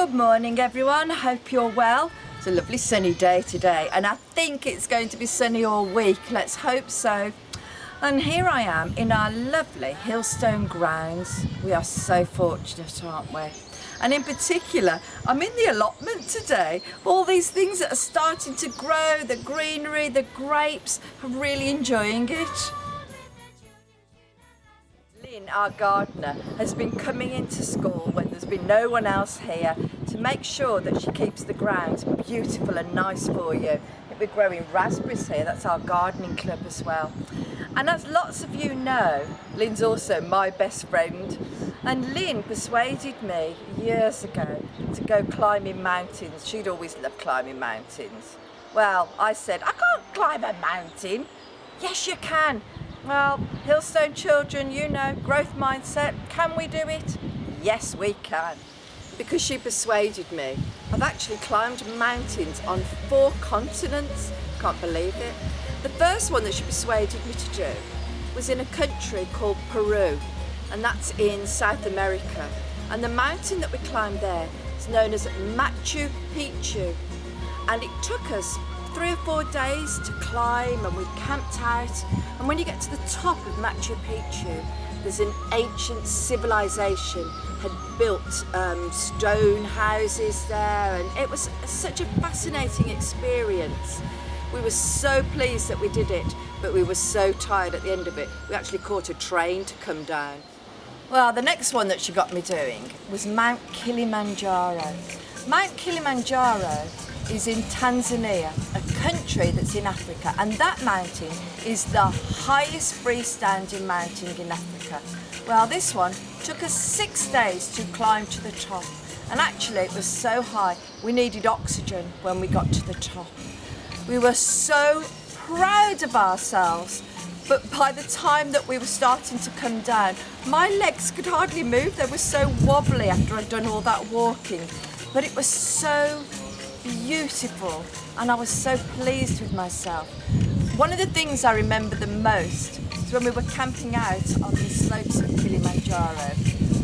Good morning everyone, hope you're well. It's a lovely sunny day today and I think it's going to be sunny all week, let's hope so. And here I am in our lovely Hillstone grounds. We are so fortunate, aren't we? And in particular, I'm in the allotment today. All these things that are starting to grow, the greenery, the grapes, I'm really enjoying it. Lynn, our gardener, has been coming into school when there's been no one else here to make sure that she keeps the grounds beautiful and nice for you. We're growing raspberries here, that's our gardening club as well. And as lots of you know, Lynn's also my best friend. And Lynn persuaded me years ago to go climbing mountains. She'd always loved climbing mountains. Well, I said, I can't climb a mountain. Yes, you can. Well, Hillstone children, you know, growth mindset, can we do it? Yes, we can. Because she persuaded me. I've actually climbed mountains on 4 continents, can't believe it. The first one that she persuaded me to do was in a country called Peru, and that's in South America. And the mountain that we climbed there is known as Machu Picchu. And it took us 3 or 4 days to climb, and we camped out. And when you get to the top of Machu Picchu, there's an ancient civilization had built stone houses there, and it was such a fascinating experience. We were so pleased that we did it, but we were so tired at the end of it. We actually caught a train to come down. Well, the next one that she got me doing was Mount Kilimanjaro. Mount Kilimanjaro is in Tanzania, a country that's in Africa, and that mountain is the highest freestanding mountain in Africa. Well, this one took us 6 days to climb to the top, and actually it was so high we needed oxygen when we got to the top. We were so proud of ourselves, but by the time that we were starting to come down, my legs could hardly move. They were so wobbly after I'd done all that walking, but it was so beautiful and I was so pleased with myself. One of the things I remember the most is when we were camping out on the slopes of Kilimanjaro.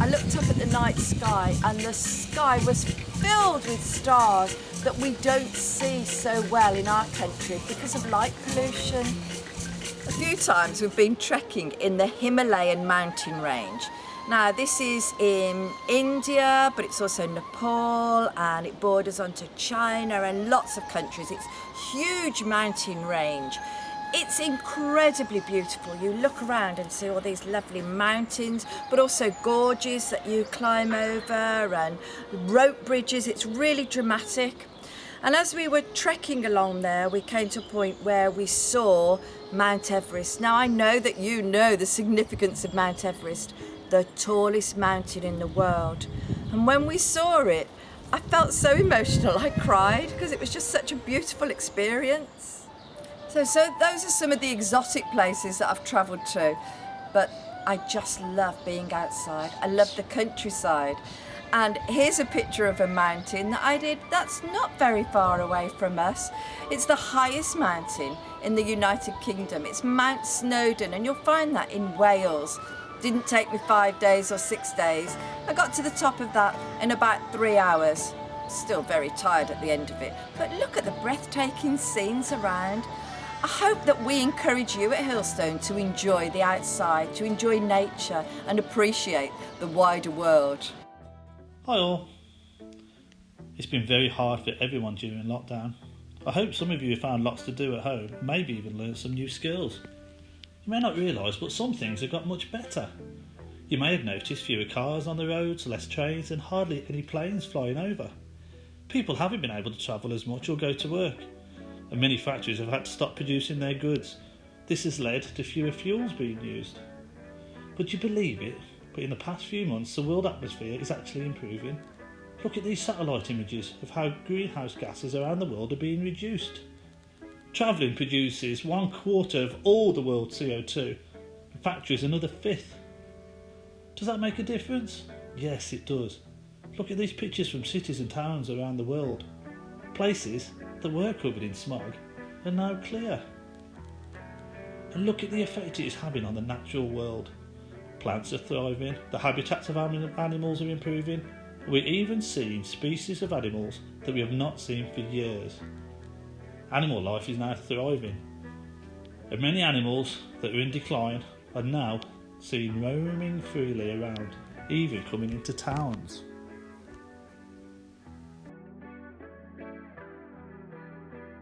I looked up at the night sky and the sky was filled with stars that we don't see so well in our country because of light pollution. A few times we've been trekking in the Himalayan mountain range. Now this is in India, but it's also Nepal, and it borders onto China and lots of countries. It's a huge mountain range. It's incredibly beautiful. You look around and see all these lovely mountains, but also gorges that you climb over and rope bridges. It's really dramatic. And as we were trekking along there, we came to a point where we saw Mount Everest. Now I know that you know the significance of Mount Everest, the tallest mountain in the world. And when we saw it, I felt so emotional, I cried, because it was just such a beautiful experience. So those are some of the exotic places that I've travelled to, but I just love being outside. I love the countryside. And here's a picture of a mountain that I did that's not very far away from us. It's the highest mountain in the United Kingdom. It's Mount Snowdon, and you'll find that in Wales. Didn't take me 5 days or 6 days. I got to the top of that in about 3 hours. Still very tired at the end of it. But look at the breathtaking scenes around. I hope that we encourage you at Hillstone to enjoy the outside, to enjoy nature and appreciate the wider world. Hi all. It's been very hard for everyone during lockdown. I hope some of you have found lots to do at home, maybe even learned some new skills. You may not realise, but some things have got much better. You may have noticed fewer cars on the roads, less trains and hardly any planes flying over. People haven't been able to travel as much or go to work, and many factories have had to stop producing their goods. This has led to fewer fuels being used. Would you believe it? But in the past few months the world atmosphere is actually improving. Look at these satellite images of how greenhouse gases around the world are being reduced. Travelling produces 1/4 of all the world's CO2, and factories another 1/5. Does that make a difference? Yes, it does. Look at these pictures from cities and towns around the world. Places that were covered in smog are now clear. And look at the effect it is having on the natural world. Plants are thriving, the habitats of animals are improving, We're even seeing species of animals that we have not seen for years. Animal life is now thriving, and many animals that are in decline are now seen roaming freely around, even coming into towns.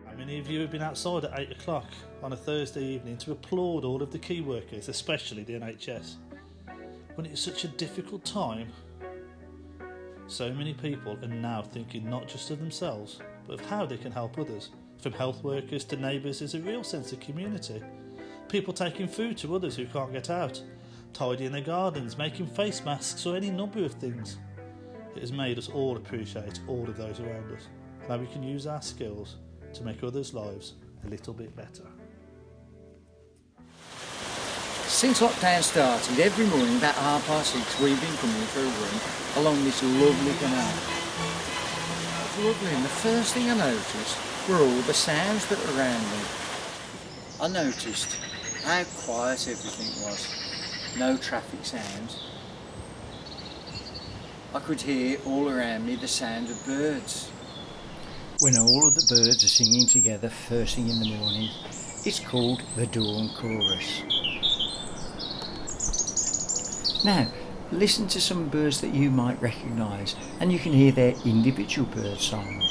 How many of you have been outside at 8 o'clock on a Thursday evening to applaud all of the key workers, especially the NHS, when it's such a difficult time? So many people are now thinking not just of themselves, but of how they can help others. From health workers to neighbours, there's a real sense of community. People taking food to others who can't get out, tidying their gardens, making face masks, or any number of things. It has made us all appreciate all of those around us, and how we can use our skills to make others' lives a little bit better. Since lockdown started, every morning about 6:30 we've been coming for a run along this lovely canal. It's lovely, and the first thing I noticed were all the sounds that were around me. I noticed how quiet everything was. No traffic sounds. I could hear all around me the sound of birds. When all of the birds are singing together first thing in the morning, it's called the dawn chorus. Now, listen to some birds that you might recognise, and you can hear their individual bird songs.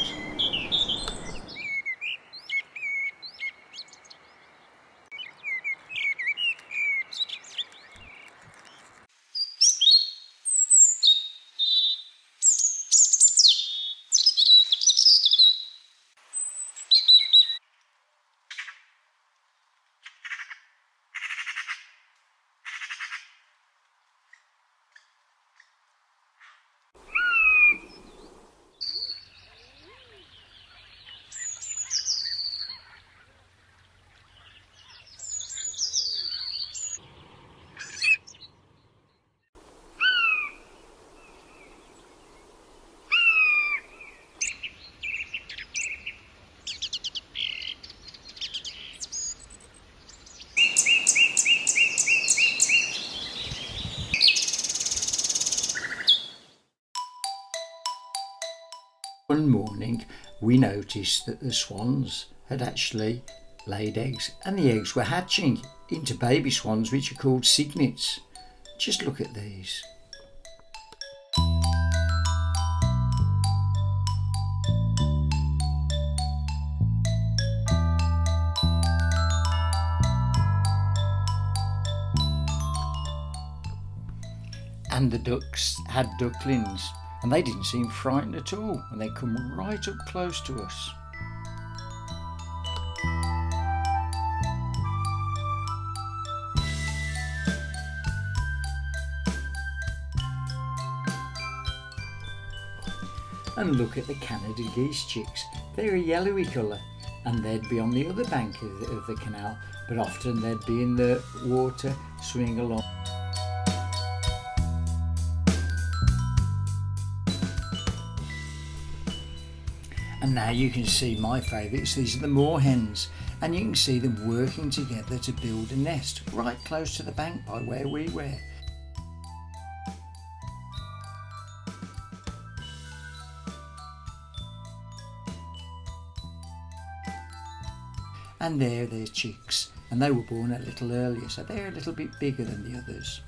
One morning we noticed that the swans had actually laid eggs, and the eggs were hatching into baby swans which are called cygnets. Just look at these. And the ducks had ducklings, and they didn't seem frightened at all, and they come right up close to us. And look at the Canada geese chicks. They're a yellowy colour, and they'd be on the other bank of the canal, but often they'd be in the water swimming along. And now you can see my favourites. These are the moorhens, and you can see them working together to build a nest right close to the bank by where we were. And there they're chicks, and they were born a little earlier, so they're a little bit bigger than the others.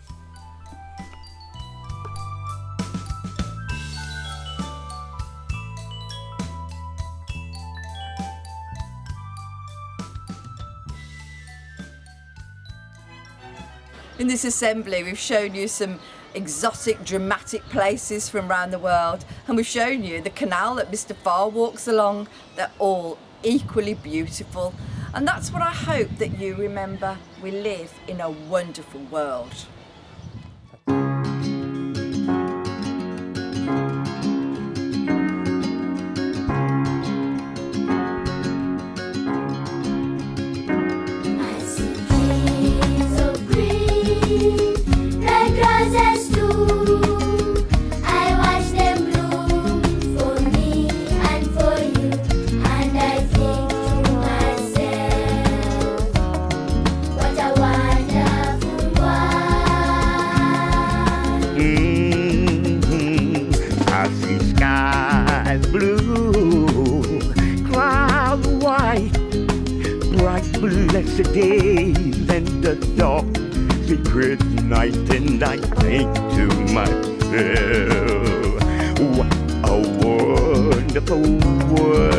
In this assembly, we've shown you some exotic, dramatic places from around the world, and we've shown you the canal that Mr. Farr walks along. They're all equally beautiful, and that's what I hope that you remember. We live in a wonderful world. What a wonderful world. the day, then the dark, secret night, and I think to myself, what a wonderful world.